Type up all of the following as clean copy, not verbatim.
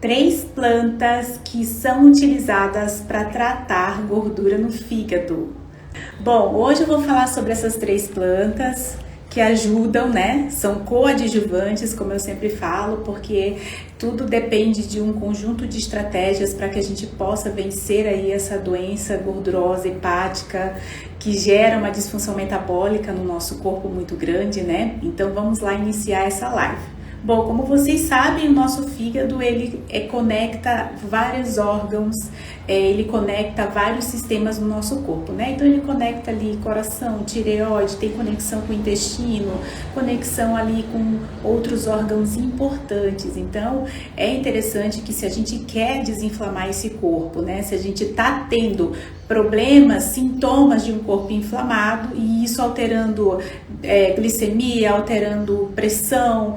Três plantas que são utilizadas para tratar gordura no fígado. Bom, hoje eu vou falar sobre essas três plantas que ajudam, né? São coadjuvantes, como eu sempre falo, porque tudo depende de um conjunto de estratégias para que a gente possa vencer aí essa doença gordurosa hepática que gera uma disfunção metabólica no nosso corpo muito grande, né? Então vamos lá iniciar essa live. Bom, como vocês sabem, o nosso fígado ele conecta vários órgãos, ele conecta vários sistemas no nosso corpo, né? Então ele conecta ali coração, tireoide, tem conexão com o intestino, conexão ali com outros órgãos importantes. Então é interessante que se a gente quer desinflamar esse corpo, né? Se a gente tá tendo problemas, sintomas de um corpo inflamado e isso alterando glicemia, alterando pressão,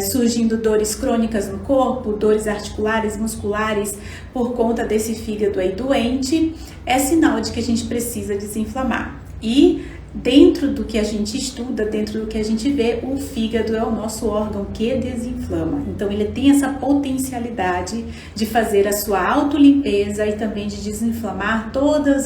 surgindo dores crônicas no corpo, dores articulares, musculares, por conta desse fígado aí doente, é sinal de que a gente precisa desinflamar. E dentro do que a gente estuda, dentro do que a gente vê, o fígado é o nosso órgão que desinflama. Então ele tem essa potencialidade de fazer a sua autolimpeza e também de desinflamar todos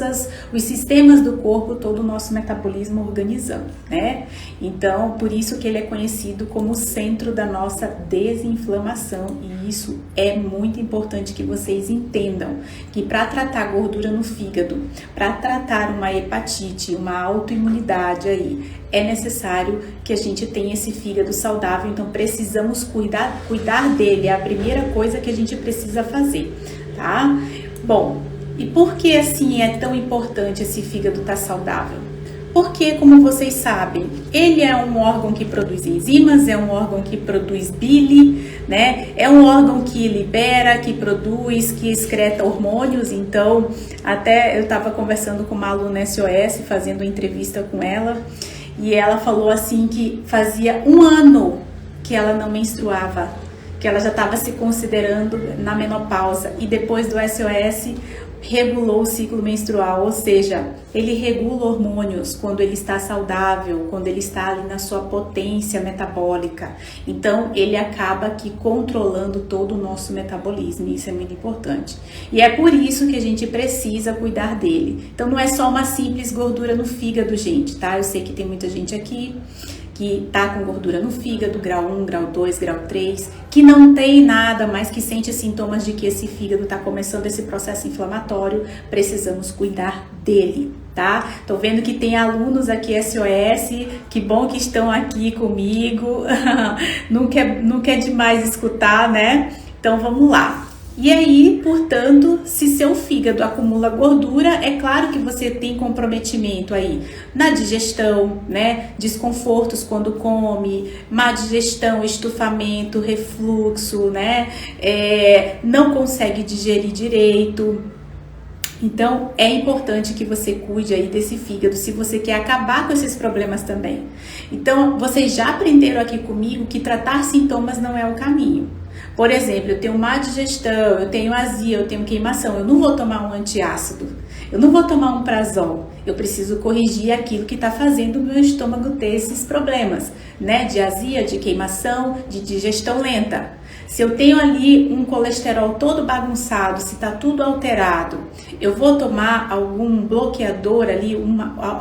os sistemas do corpo, todo o nosso metabolismo organizando, né? Então, por isso que ele é conhecido como o centro da nossa desinflamação, e isso é muito importante que vocês entendam, que para tratar gordura no fígado, para tratar uma hepatite, uma autoimunidade aí, é necessário que a gente tenha esse fígado saudável. Então precisamos cuidar dele, é a primeira coisa que a gente precisa fazer, tá? Bom, e por que assim é tão importante esse fígado estar saudável? Porque, como vocês sabem, ele é um órgão que produz enzimas, é um órgão que produz bile, né? É um órgão que libera, que produz, que excreta hormônios. Então, até eu estava conversando com uma aluna SOS, fazendo uma entrevista com ela, e ela falou assim que fazia 1 ano que ela não menstruava, que ela já estava se considerando na menopausa, e depois do SOS regulou o ciclo menstrual, ou seja, ele regula hormônios quando ele está saudável, quando ele está ali na sua potência metabólica. Então, ele acaba aqui controlando todo o nosso metabolismo, e isso é muito importante. E é por isso que a gente precisa cuidar dele. Então, não é só uma simples gordura no fígado, gente, tá? Eu sei que tem muita gente aqui que tá com gordura no fígado, grau 1, grau 2, grau 3, que não tem nada, mas que sente sintomas de que esse fígado tá começando esse processo inflamatório. Precisamos cuidar dele, tá? Tô vendo que tem alunos aqui SOS, que bom que estão aqui comigo, nunca é demais escutar, né? Então vamos lá. E aí, portanto, se seu fígado acumula gordura, é claro que você tem comprometimento aí na digestão, né? Desconfortos quando come, má digestão, estufamento, refluxo, né? Não consegue digerir direito. Então, é importante que você cuide aí desse fígado, se você quer acabar com esses problemas também. Então, vocês já aprenderam aqui comigo que tratar sintomas não é o caminho. Por exemplo, eu tenho má digestão, eu tenho azia, eu tenho queimação, eu não vou tomar um antiácido, eu não vou tomar um prazol. Eu preciso corrigir aquilo que está fazendo o meu estômago ter esses problemas, né? De azia, de queimação, de digestão lenta. Se eu tenho ali um colesterol todo bagunçado, se está tudo alterado, eu vou tomar algum bloqueador ali,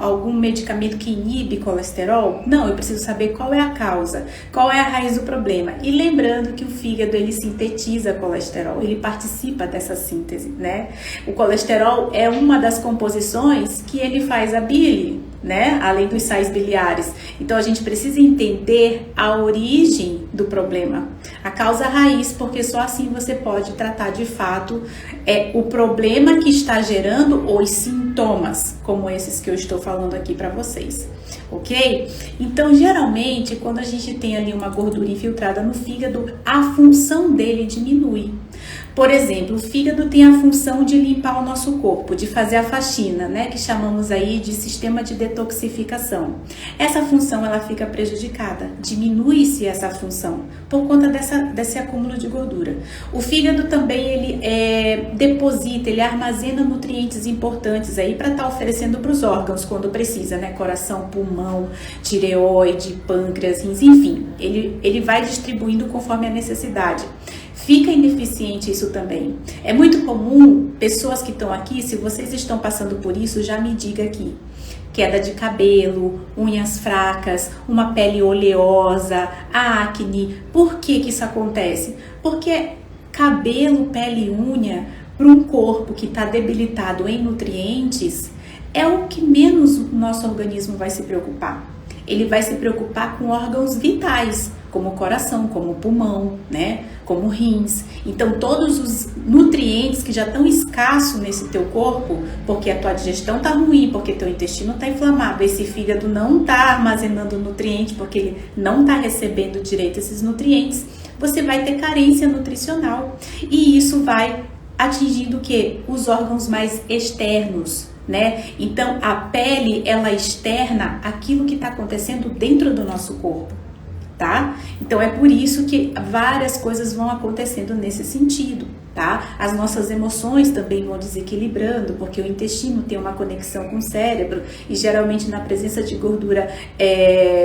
algum medicamento que inibe colesterol? Não, eu preciso saber qual é a causa, qual é a raiz do problema. E lembrando que o fígado, ele sintetiza colesterol, ele participa dessa síntese, né? O colesterol é uma das composições que ele faz a bile, né? Além dos sais biliares. Então a gente precisa entender a origem do problema, a causa raiz, porque só assim você pode tratar de fato o problema que está gerando os sintomas, como esses que eu estou falando aqui para vocês, ok? Então geralmente quando a gente tem ali uma gordura infiltrada no fígado, a função dele diminui. Por exemplo, o fígado tem a função de limpar o nosso corpo, de fazer a faxina, né, que chamamos aí de sistema de detoxificação. Essa função ela fica prejudicada, diminui-se essa função por conta desse acúmulo de gordura. O fígado também ele deposita, ele armazena nutrientes importantes aí para estar oferecendo para os órgãos quando precisa, né? Coração, pulmão, tireoide, pâncreas, rins, enfim. Ele vai distribuindo conforme a necessidade. Fica ineficiente isso também. É muito comum, pessoas que estão aqui, se vocês estão passando por isso, já me diga aqui. Queda de cabelo, unhas fracas, uma pele oleosa, acne. Por que que isso acontece? Porque cabelo, pele e unha, para um corpo que está debilitado em nutrientes, é o que menos o nosso organismo vai se preocupar. Ele vai se preocupar com órgãos vitais, como o coração, como o pulmão, né? Como rins. Então, todos os nutrientes que já estão escassos nesse teu corpo, porque a tua digestão tá ruim, porque teu intestino tá inflamado, esse fígado não tá armazenando nutriente, porque ele não tá recebendo direito esses nutrientes, você vai ter carência nutricional. E isso vai atingindo o quê? Os órgãos mais externos, né? Então, a pele, ela externa aquilo que está acontecendo dentro do nosso corpo, tá? Então, é por isso que várias coisas vão acontecendo nesse sentido, tá? As nossas emoções também vão desequilibrando, porque o intestino tem uma conexão com o cérebro e geralmente na presença de gordura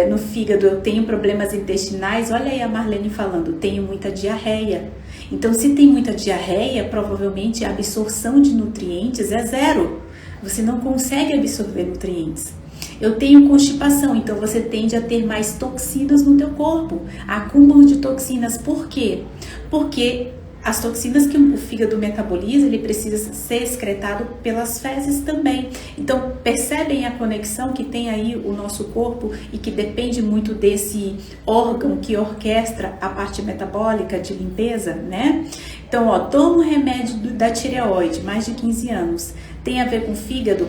no fígado eu tenho problemas intestinais. Olha aí a Marlene falando, tenho muita diarreia. Então, se tem muita diarreia, provavelmente a absorção de nutrientes é zero. Você não consegue absorver nutrientes. Eu tenho constipação, então você tende a ter mais toxinas no teu corpo. Acúmulo de toxinas, por quê? Porque as toxinas que o fígado metaboliza, ele precisa ser excretado pelas fezes também. Então, percebem a conexão que tem aí o nosso corpo e que depende muito desse órgão que orquestra a parte metabólica de limpeza, né? Então, ó, toma um remédio da tireoide, mais de 15 anos. Tem a ver com o fígado?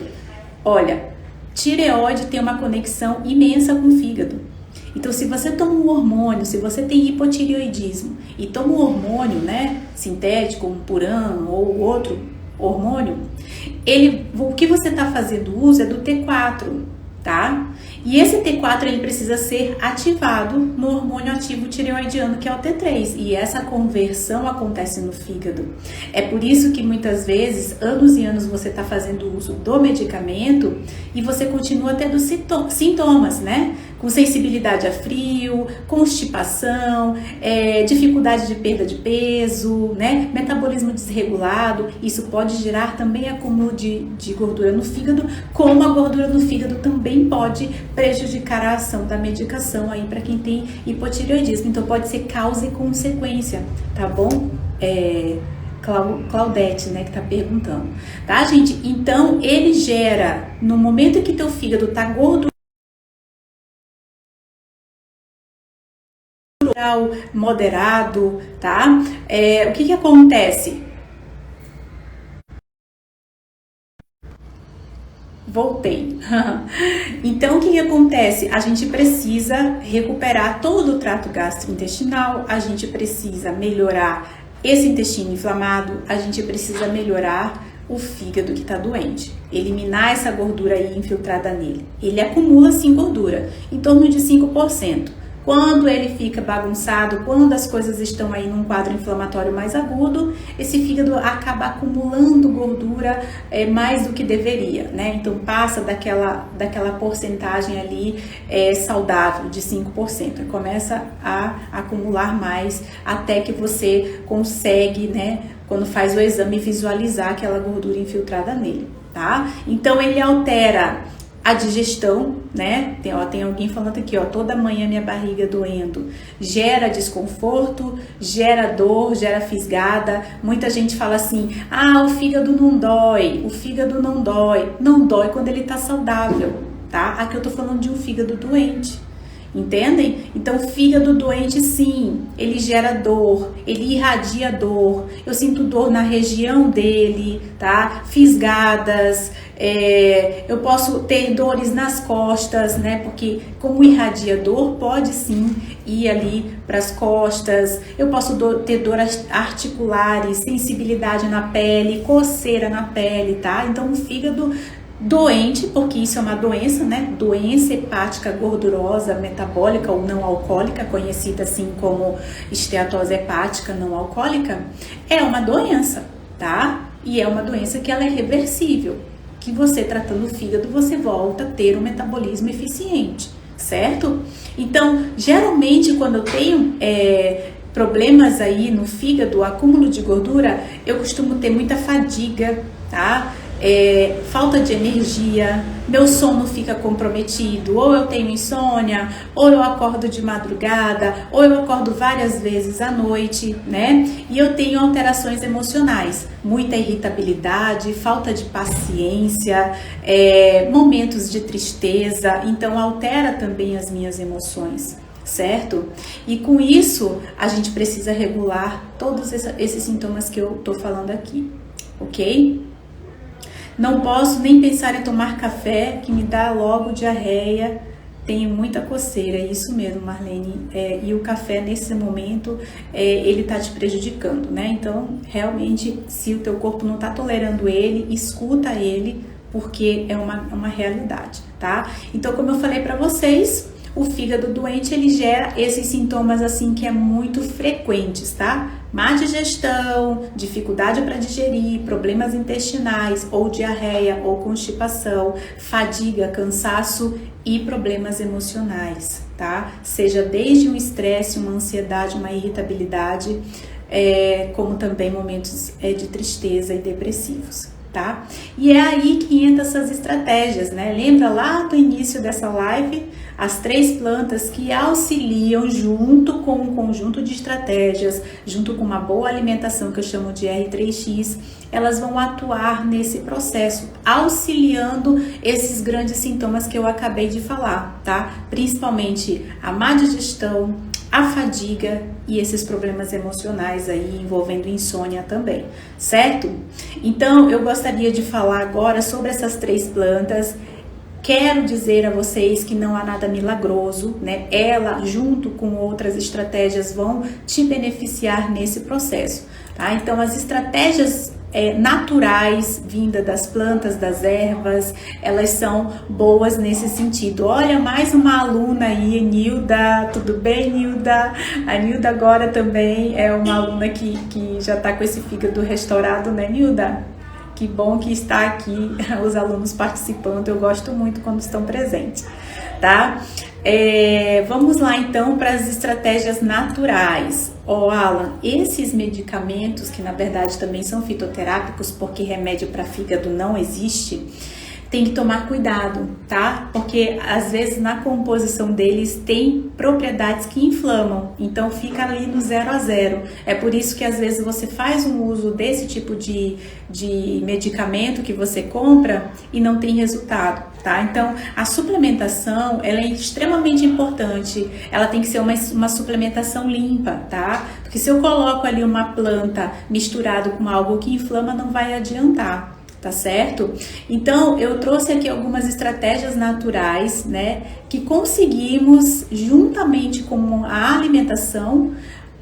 Olha, tireoide tem uma conexão imensa com o fígado. Então, se você toma um hormônio, se você tem hipotireoidismo e toma um hormônio, né, sintético, um Puran ou outro hormônio, o que você está fazendo uso é do T4, tá? E esse T4 ele precisa ser ativado no hormônio ativo tireoidiano, que é o T3, e essa conversão acontece no fígado. É por isso que muitas vezes, anos e anos, você está fazendo uso do medicamento e você continua tendo sintomas, né? Com sensibilidade a frio, constipação, dificuldade de perda de peso, né? Metabolismo desregulado. Isso pode gerar também acúmulo de gordura no fígado, como a gordura no fígado também pode prejudicar a ação da medicação aí para quem tem hipotireoidismo. Então pode ser causa e consequência, tá bom? Claudete, né, que tá perguntando, tá, gente? Então ele gera, no momento que teu fígado tá gordo, moderado, tá? O que acontece? Voltei. Então, o que acontece? A gente precisa recuperar todo o trato gastrointestinal, a gente precisa melhorar esse intestino inflamado, a gente precisa melhorar o fígado que está doente, eliminar essa gordura aí infiltrada nele. Ele acumula sim gordura, em torno de 5%. Quando ele fica bagunçado, quando as coisas estão aí num quadro inflamatório mais agudo, esse fígado acaba acumulando gordura mais do que deveria, né? Então passa daquela porcentagem ali saudável de 5%, começa a acumular mais até que você consegue, né, quando faz o exame, visualizar aquela gordura infiltrada nele, tá? Então ele altera a digestão, né? Tem alguém falando aqui, ó, toda manhã minha barriga doendo, gera desconforto, gera dor, gera fisgada. Muita gente fala assim, o fígado não dói, o fígado não dói. Não dói quando ele tá saudável, tá? Aqui eu tô falando de um fígado doente. Entendem? Então, fígado doente, sim, ele gera dor, ele irradia dor. Eu sinto dor na região dele, tá? Fisgadas, eu posso ter dores nas costas, né? Porque como irradia dor, pode sim ir ali para as costas. Eu posso ter dores articulares, sensibilidade na pele, coceira na pele, tá? Então, o fígado doente, porque isso é uma doença, né? Doença hepática gordurosa, metabólica ou não alcoólica, conhecida assim como esteatose hepática não alcoólica, é uma doença, tá? E é uma doença que ela é reversível, que você tratando o fígado, você volta a ter um metabolismo eficiente, certo? Então, geralmente quando eu tenho problemas aí no fígado, acúmulo de gordura, eu costumo ter muita fadiga, tá? Falta de energia, meu sono fica comprometido, ou eu tenho insônia, ou eu acordo de madrugada, ou eu acordo várias vezes à noite, né? E eu tenho alterações emocionais, muita irritabilidade, falta de paciência, momentos de tristeza, então altera também as minhas emoções, certo? E com isso, a gente precisa regular todos esses sintomas que eu tô falando aqui, ok? Não posso nem pensar em tomar café, que me dá logo diarreia, tenho muita coceira, é isso mesmo, Marlene. E o café, nesse momento, ele tá te prejudicando, né? Então, realmente, se o teu corpo não tá tolerando ele, escuta ele, porque é uma realidade, tá? Então, como eu falei pra vocês, o fígado doente, ele gera esses sintomas assim que é muito frequentes, tá? Má digestão, dificuldade para digerir, problemas intestinais, ou diarreia, ou constipação, fadiga, cansaço e problemas emocionais, tá? Seja desde um estresse, uma ansiedade, uma irritabilidade, como também momentos de tristeza e depressivos, tá? E é aí que entram essas estratégias, né? Lembra lá do início dessa live? As 3 plantas que auxiliam junto com um conjunto de estratégias, junto com uma boa alimentação que eu chamo de R3X, elas vão atuar nesse processo, auxiliando esses grandes sintomas que eu acabei de falar, tá? Principalmente a má digestão, a fadiga e esses problemas emocionais aí envolvendo insônia também, certo? Então, eu gostaria de falar agora sobre essas 3 plantas. Quero dizer a vocês que não há nada milagroso, né? Ela, junto com outras estratégias, vão te beneficiar nesse processo, tá? Então, as estratégias naturais, vinda das plantas, das ervas, elas são boas nesse sentido. Olha, mais uma aluna aí, Nilda, tudo bem, Nilda? A Nilda agora também é uma aluna que já tá com esse fígado restaurado, né, Nilda? Que bom que está aqui os alunos participando, eu gosto muito quando estão presentes, tá? Vamos lá então para as estratégias naturais. Alan, esses medicamentos, que na verdade também são fitoterápicos, porque remédio para fígado não existe, tem que tomar cuidado, tá? Porque às vezes na composição deles tem propriedades que inflamam, então fica ali no 0 a 0. É por isso que às vezes você faz um uso desse tipo de medicamento que você compra e não tem resultado, tá? Então a suplementação, ela é extremamente importante, ela tem que ser uma suplementação limpa, tá? Porque se eu coloco ali uma planta misturado com algo que inflama, não vai adiantar. Tá certo? Então, eu trouxe aqui algumas estratégias naturais, né, que conseguimos, juntamente com a alimentação,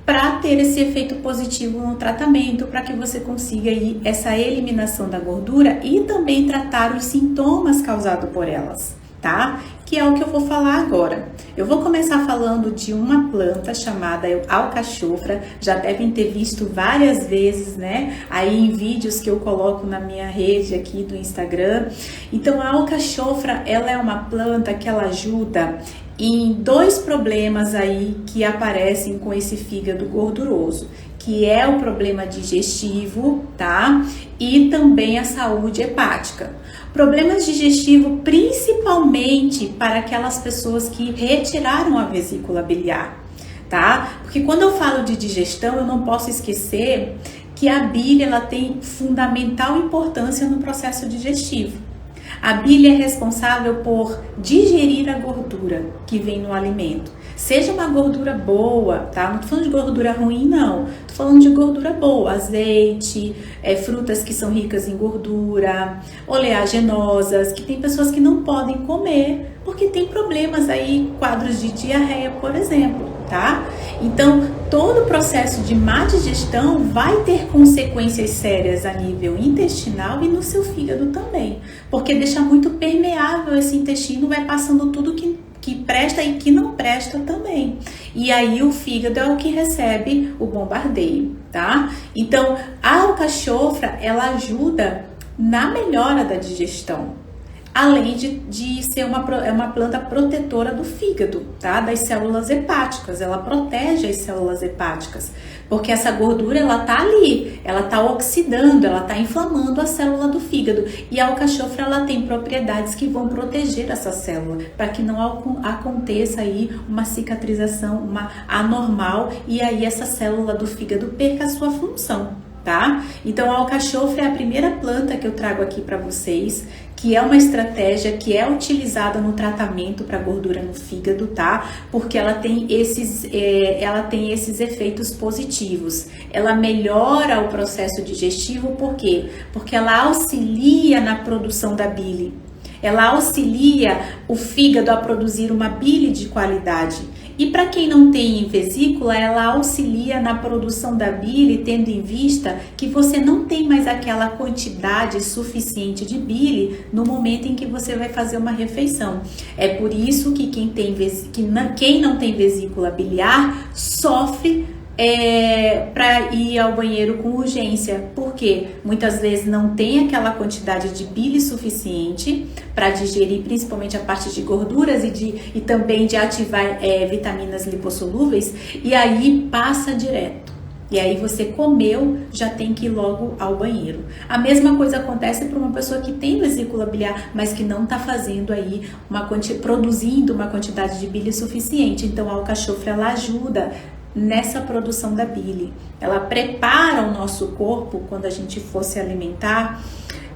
para ter esse efeito positivo no tratamento, para que você consiga aí essa eliminação da gordura e também tratar os sintomas causados por elas, tá? Que é o que eu vou falar agora. Eu vou começar falando de uma planta chamada alcachofra, já devem ter visto várias vezes, né? Aí em vídeos que eu coloco na minha rede aqui do Instagram. Então a alcachofra, ela é uma planta que ela ajuda em 2 problemas aí que aparecem com esse fígado gorduroso, que é o problema digestivo, tá? E também a saúde hepática. Problemas digestivos principalmente para aquelas pessoas que retiraram a vesícula biliar, tá? Porque quando eu falo de digestão, eu não posso esquecer que a bile, ela tem fundamental importância no processo digestivo. A bile é responsável por digerir a gordura que vem no alimento. Seja uma gordura boa, tá? Não tô falando de gordura ruim, não. Tô falando de gordura boa, azeite, frutas que são ricas em gordura, oleaginosas, que tem pessoas que não podem comer porque tem problemas aí, quadros de diarreia, por exemplo, tá? Então, todo o processo de má digestão vai ter consequências sérias a nível intestinal e no seu fígado também, porque deixa muito permeável esse intestino, vai passando tudo que presta e que não presta também. E aí o fígado é o que recebe o bombardeio, tá? Então, a alcachofra, ela ajuda na melhora da digestão. Além de ser uma planta protetora do fígado, tá? Das células hepáticas, ela protege as células hepáticas, porque essa gordura, ela tá ali, ela tá oxidando, ela tá inflamando a célula do fígado, e a alcachofra, ela tem propriedades que vão proteger essa célula, para que não aconteça aí uma cicatrização, uma anormal, e aí essa célula do fígado perca a sua função. Tá? Então a alcachofra é a primeira planta que eu trago aqui para vocês, que é uma estratégia que é utilizada no tratamento para gordura no fígado, tá? Porque ela tem esses efeitos positivos. Ela melhora o processo digestivo, por quê? Porque ela auxilia na produção da bile. Ela auxilia o fígado a produzir uma bile de qualidade. E para quem não tem vesícula, ela auxilia na produção da bile, tendo em vista que você não tem mais aquela quantidade suficiente de bile no momento em que você vai fazer uma refeição. É por isso que quem não tem vesícula biliar sofre para ir ao banheiro com urgência, porque muitas vezes não tem aquela quantidade de bile suficiente para digerir, principalmente a parte de gorduras e também de ativar vitaminas lipossolúveis, e aí passa direto. E aí você comeu, já tem que ir logo ao banheiro. A mesma coisa acontece para uma pessoa que tem vesícula biliar, mas que não está fazendo aí produzindo uma quantidade de bile suficiente. Então a alcachofra, ela ajuda nessa produção da bile. Ela prepara o nosso corpo quando a gente for se alimentar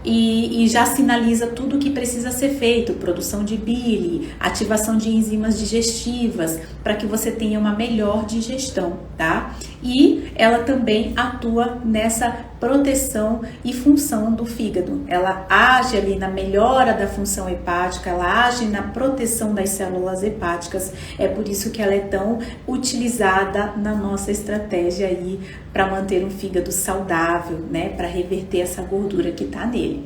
e já sinaliza tudo o que precisa ser feito, produção de bile, ativação de enzimas digestivas, para que você tenha uma melhor digestão, tá? E ela também atua nessa proteção e função do fígado. Ela age ali na melhora da função hepática, ela age na proteção das células hepáticas. É por isso que ela é tão utilizada na nossa estratégia aí para manter um fígado saudável, né? Para reverter essa gordura que tá nele.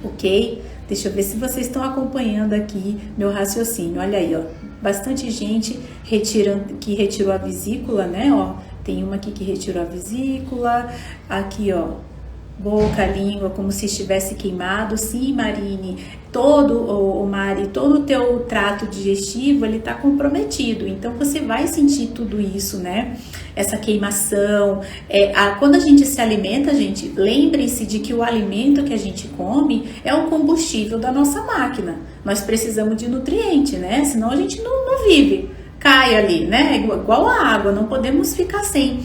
Ok? Deixa eu ver se vocês estão acompanhando aqui meu raciocínio. Olha aí, ó. Bastante gente que retirou a vesícula, né? Ó, tem uma aqui que retirou a vesícula. Aqui, ó, boca, língua, como se estivesse queimado. Sim, Marine, Mari, todo o teu trato digestivo, ele tá comprometido. Então, você vai sentir tudo isso, né? Essa queimação. Quando a gente se alimenta, gente, lembrem-se de que o alimento que a gente come é o combustível da nossa máquina. Nós precisamos de nutriente, né? Senão a gente não vive. Cai ali, né? Igual a água, não podemos ficar sem.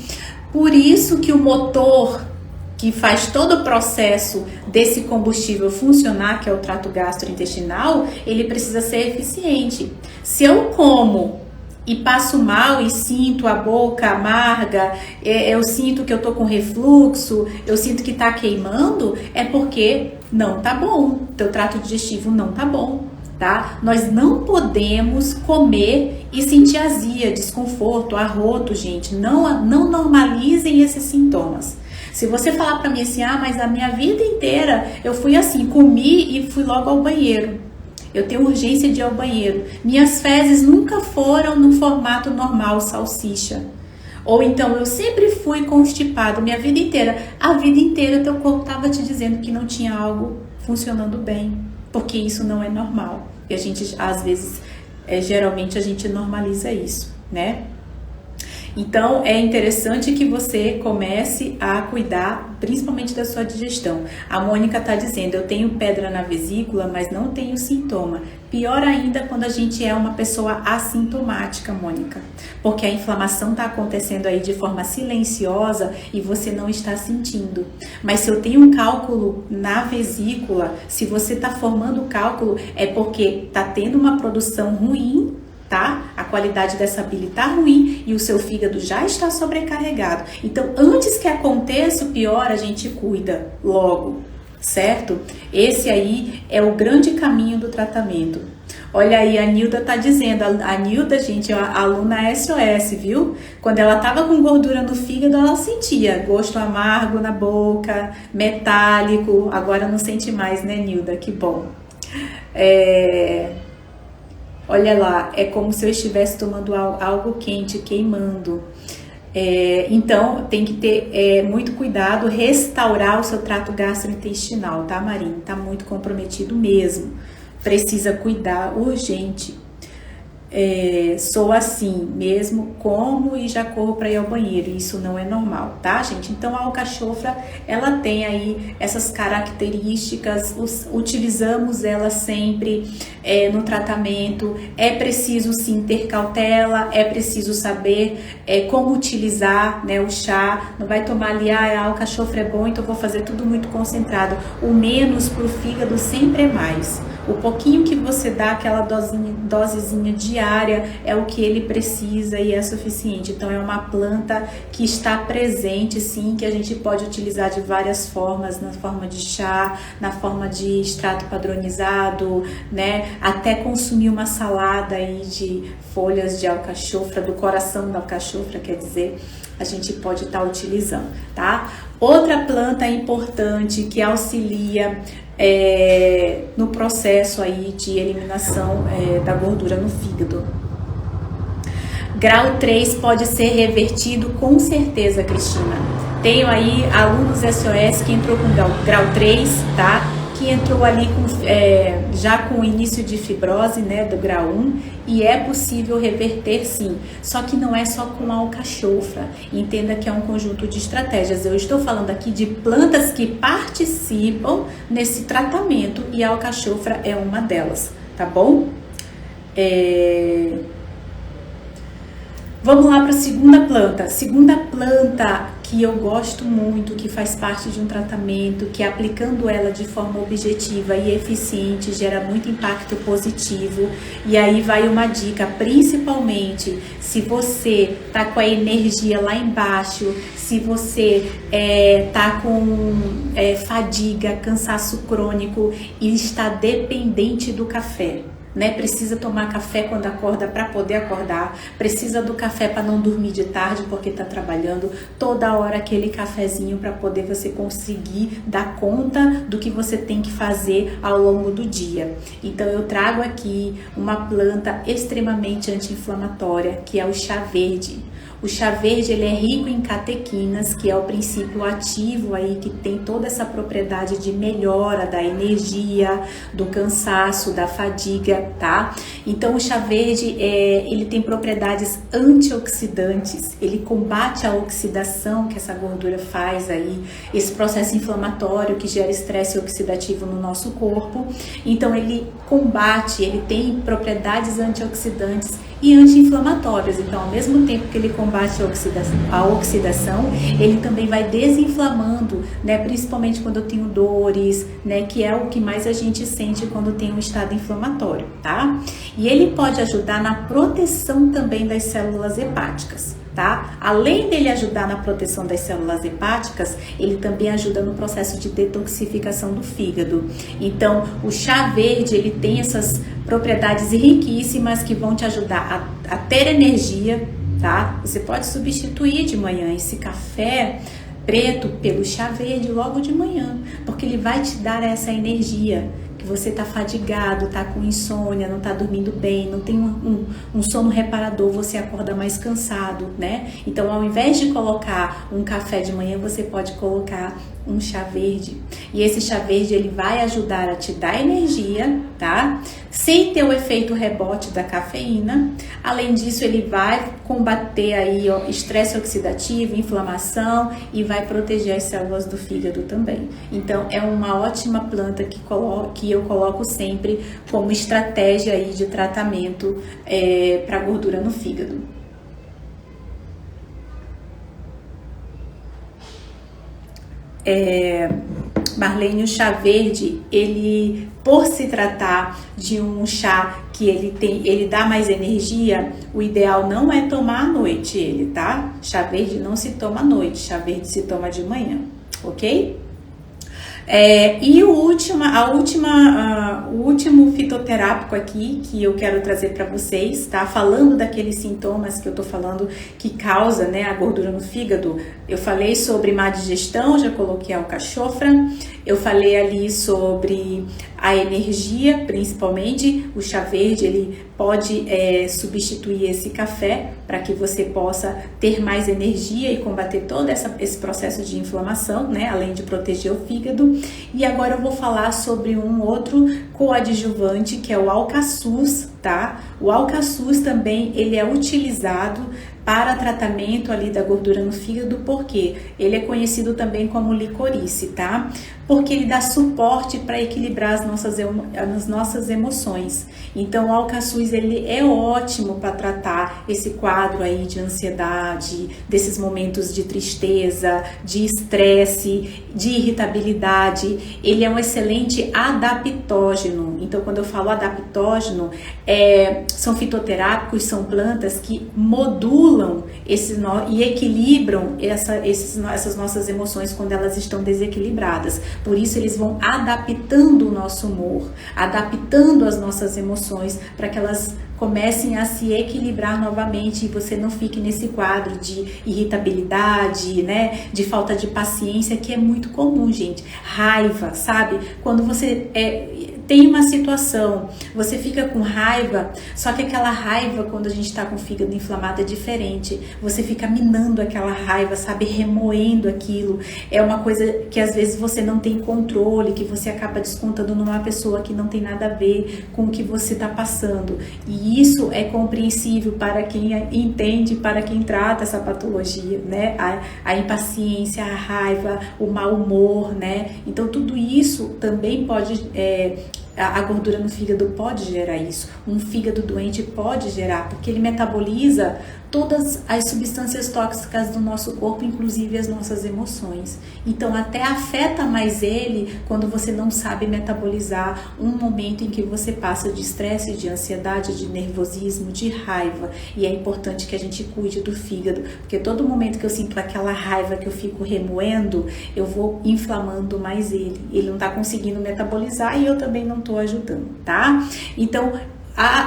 Por isso que o motor que faz todo o processo desse combustível funcionar, que é o trato gastrointestinal, ele precisa ser eficiente. Se eu como e passo mal e sinto a boca amarga, eu sinto que eu tô com refluxo, eu sinto que tá queimando, é porque não tá bom, teu trato digestivo não tá bom, tá? Nós não podemos comer e sentir azia, desconforto, arroto, gente. Não normalizem esses sintomas. Se você falar pra mim assim, mas a minha vida inteira eu fui assim, comi e fui logo ao banheiro. Eu tenho urgência de ir ao banheiro. Minhas fezes nunca foram no formato normal, salsicha. Ou então, eu sempre fui constipado minha vida inteira. A vida inteira teu corpo estava te dizendo que não tinha algo funcionando bem. Porque isso não é normal. E a gente, às vezes, geralmente a gente normaliza isso, né? Então, é interessante que você comece a cuidar, principalmente da sua digestão. A Mônica está dizendo, eu tenho pedra na vesícula, mas não tenho sintoma. Pior ainda quando a gente é uma pessoa assintomática, Mônica. Porque a inflamação está acontecendo aí de forma silenciosa e você não está sentindo. Mas se eu tenho um cálculo na vesícula, se você está formando o cálculo, é porque está tendo uma produção ruim, tá? A qualidade dessa bile tá ruim e o seu fígado já está sobrecarregado. Então, antes que aconteça o pior, a gente cuida logo, certo? Esse aí é o grande caminho do tratamento. Olha aí, a Nilda tá dizendo, a Nilda, gente, é a aluna SOS, viu? Quando ela tava com gordura no fígado, ela sentia gosto amargo na boca, metálico. Agora não sente mais, né, Nilda? Que bom. Olha lá, é como se eu estivesse tomando algo quente, queimando. Então tem que ter muito cuidado, restaurar o seu trato gastrointestinal, tá, Marina? Tá muito comprometido mesmo, precisa cuidar urgente. Sou assim mesmo, como e já corro para ir ao banheiro, isso não é normal, tá, gente? Então a alcachofra, ela tem aí essas características, utilizamos ela sempre no tratamento. É preciso sim ter cautela, é preciso saber como utilizar, né, o chá. Não vai tomar ali, a alcachofra é bom, então vou fazer tudo muito concentrado. O menos pro fígado sempre é mais. O pouquinho que você dá, aquela dosezinha diária, é o que ele precisa e é suficiente. Então é uma planta que está presente, sim, que a gente pode utilizar de várias formas, na forma de chá, na forma de extrato padronizado, né? Até consumir uma salada aí de folhas de alcachofra, do coração da alcachofra, quer dizer, a gente pode estar utilizando, tá? Outra planta importante que auxilia no processo aí de eliminação da gordura no fígado. Grau 3 pode ser revertido com certeza, Cristina. Tenho aí alunos SOS que entrou com grau 3, tá? Que entrou ali já com o início de fibrose, né, do grau 1, e é possível reverter sim, só que não é só com a alcachofra. Entenda que é um conjunto de estratégias. Eu estou falando aqui de plantas que participam nesse tratamento e a alcachofra é uma delas, tá bom? Vamos lá para a segunda planta. Segunda planta que eu gosto muito, que faz parte de um tratamento, que aplicando ela de forma objetiva e eficiente gera muito impacto positivo. E aí vai uma dica, principalmente se você tá com a energia lá embaixo, se você tá com fadiga, cansaço crônico e está dependente do café, né? Precisa tomar café quando acorda para poder acordar, precisa do café para não dormir de tarde porque está trabalhando, toda hora aquele cafezinho para poder você conseguir dar conta do que você tem que fazer ao longo do dia. Então eu trago aqui uma planta extremamente anti-inflamatória, que é o chá verde. O chá verde, ele é rico em catequinas, que é o princípio ativo aí que tem toda essa propriedade de melhora da energia, do cansaço, da fadiga, tá? Então o chá verde, ele tem propriedades antioxidantes, ele combate a oxidação que essa gordura faz aí, esse processo inflamatório que gera estresse oxidativo no nosso corpo. Então ele combate, ele tem propriedades antioxidantes e anti-inflamatórias. Então, ao mesmo tempo que ele combate a oxidação, ele também vai desinflamando, né? Principalmente quando eu tenho dores, né? Que é o que mais a gente sente quando tem um estado inflamatório, tá? E ele pode ajudar na proteção também das células hepáticas, tá? Além dele ajudar na proteção das células hepáticas, ele também ajuda no processo de detoxificação do fígado. Então, o chá verde, ele tem essas propriedades riquíssimas que vão te ajudar a ter energia, tá? Você pode substituir de manhã esse café preto pelo chá verde logo de manhã, porque ele vai te dar essa energia. Que você tá fadigado, tá com insônia, não tá dormindo bem, não tem um sono reparador, você acorda mais cansado, né? Então, ao invés de colocar um café de manhã, você pode colocar um chá verde. E esse chá verde, ele vai ajudar a te dar energia, tá? Sem ter o efeito rebote da cafeína. Além disso, ele vai combater aí estresse oxidativo, inflamação e vai proteger as células do fígado também. Então, é uma ótima planta que eu coloco sempre como estratégia aí de tratamento para gordura no fígado. Marlene, o chá verde, ele, por se tratar de um chá que ele dá mais energia, o ideal não é tomar à noite ele, tá? Chá verde não se toma à noite, chá verde se toma de manhã, ok? E o último fitoterápico aqui que eu quero trazer para vocês, tá? Falando daqueles sintomas que eu tô falando que causa, né, a gordura no fígado. Eu falei sobre má digestão, já coloquei a alcachofra. Eu falei ali sobre a energia, principalmente o chá verde, ele pode substituir esse café para que você possa ter mais energia e combater todo esse processo de inflamação, né? Além de proteger o fígado. E agora eu vou falar sobre um outro coadjuvante, que é o alcaçuz, tá? O alcaçuz também ele é utilizado para tratamento ali da gordura no fígado, porque ele é conhecido também como licorice, tá? Porque ele dá suporte para equilibrar as nossas emoções. Então o alcaçuz ele é ótimo para tratar esse quadro aí de ansiedade, desses momentos de tristeza, de estresse, de irritabilidade. Ele é um excelente adaptógeno. Então quando eu falo adaptógeno, são fitoterápicos, são plantas que modulam e equilibram essas nossas emoções quando elas estão desequilibradas. Por isso eles vão adaptando o nosso humor, adaptando as nossas emoções para que elas comecem a se equilibrar novamente e você não fique nesse quadro de irritabilidade, né? De falta de paciência, que é muito comum, gente. Raiva, sabe? Quando você tem uma situação, você fica com raiva, só que aquela raiva, quando a gente está com o fígado inflamado, é diferente. Você fica minando aquela raiva, sabe? Remoendo aquilo. É uma coisa que às vezes você não tem controle, que você acaba descontando numa pessoa que não tem nada a ver com o que você está passando. E isso é compreensível para quem entende, para quem trata essa patologia, né? A impaciência, a raiva, o mau humor, né? Então tudo isso também pode... A gordura no fígado pode gerar isso. Um fígado doente pode gerar, porque ele metaboliza todas as substâncias tóxicas do nosso corpo, inclusive as nossas emoções. Então até afeta mais ele quando você não sabe metabolizar um momento em que você passa de estresse, de ansiedade, de nervosismo, de raiva. E é importante que a gente cuide do fígado, porque todo momento que eu sinto aquela raiva que eu fico remoendo, eu vou inflamando mais ele. Ele não está conseguindo metabolizar e eu também não estou ajudando, tá? Então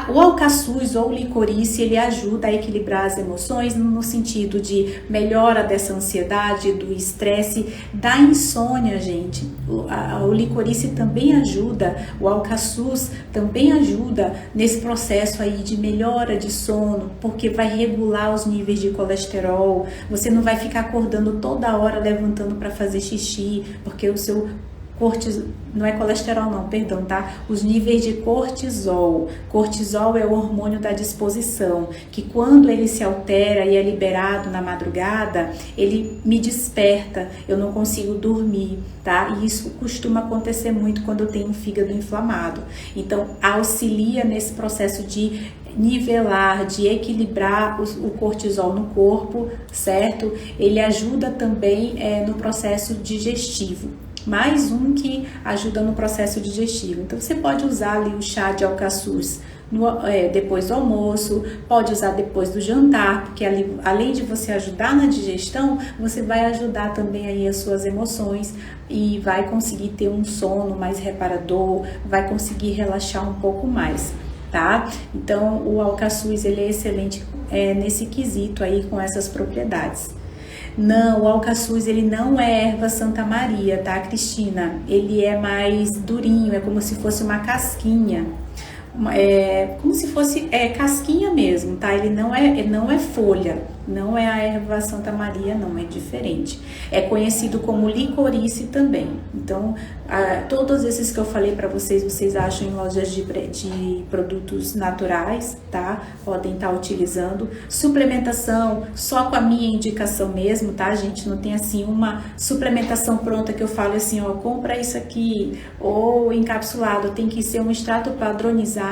o alcaçuz ou licorice, ele ajuda a equilibrar as emoções no sentido de melhora dessa ansiedade, do estresse, da insônia, gente. O licorice também ajuda, o alcaçuz também ajuda nesse processo aí de melhora de sono, porque vai regular os níveis de colesterol. Você não vai ficar acordando toda hora levantando para fazer xixi, porque o seu não é colesterol não, perdão, tá? Os níveis de cortisol. Cortisol é o hormônio da disposição, que quando ele se altera e é liberado na madrugada, ele me desperta, eu não consigo dormir, tá? E isso costuma acontecer muito quando eu tenho um fígado inflamado. Então, auxilia nesse processo de nivelar, de equilibrar o cortisol no corpo, certo? Ele ajuda também no processo digestivo. Mais um que ajuda no processo digestivo. Então você pode usar ali o chá de alcaçuz depois do almoço, pode usar depois do jantar, porque ali, além de você ajudar na digestão, você vai ajudar também aí as suas emoções e vai conseguir ter um sono mais reparador, vai conseguir relaxar um pouco mais, tá? Então o alcaçuz ele é excelente nesse quesito aí com essas propriedades. Não, o alcaçuz ele não é erva Santa Maria, tá, Cristina? Ele é mais durinho, é como se fosse uma casquinha. Como se fosse casquinha mesmo, tá? Ele não é folha, não é a erva Santa Maria, não, é diferente. É conhecido como licorice também. Então, todos esses que eu falei para vocês acham em lojas de produtos naturais, tá? Podem estar utilizando. Suplementação, só com a minha indicação mesmo, tá, gente? Não tem assim uma suplementação pronta que eu falo assim, ó, compra isso aqui, ou encapsulado. Tem que ser um extrato padronizado,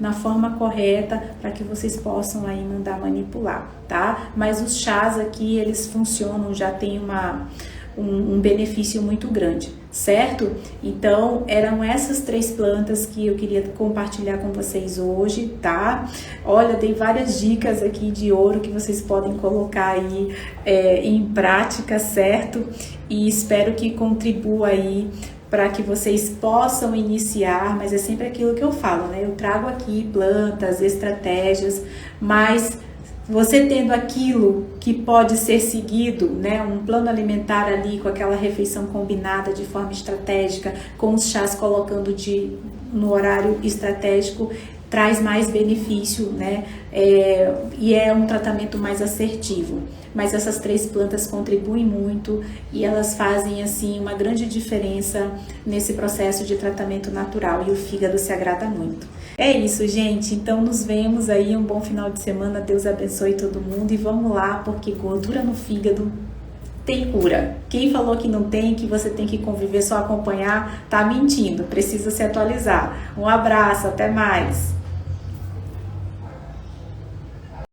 na forma correta, para que vocês possam aí mandar manipular, tá? Mas os chás aqui, eles funcionam, já tem um benefício muito grande, certo? Então, eram essas 3 plantas que eu queria compartilhar com vocês hoje, tá? Olha, dei várias dicas aqui de ouro que vocês podem colocar aí em prática, certo? E espero que contribua aí para que vocês possam iniciar, mas é sempre aquilo que eu falo, né? Eu trago aqui plantas, estratégias, mas você tendo aquilo que pode ser seguido, né? Um plano alimentar ali com aquela refeição combinada de forma estratégica, com os chás colocando no horário estratégico, traz mais benefício, né? E é um tratamento mais assertivo. Mas essas 3 plantas contribuem muito e elas fazem assim uma grande diferença nesse processo de tratamento natural e o fígado se agrada muito. É isso, gente. Então nos vemos aí, um bom final de semana. Deus abençoe todo mundo e vamos lá, porque gordura no fígado tem cura. Quem falou que não tem, que você tem que conviver só acompanhar, tá mentindo. Precisa se atualizar. Um abraço, até mais.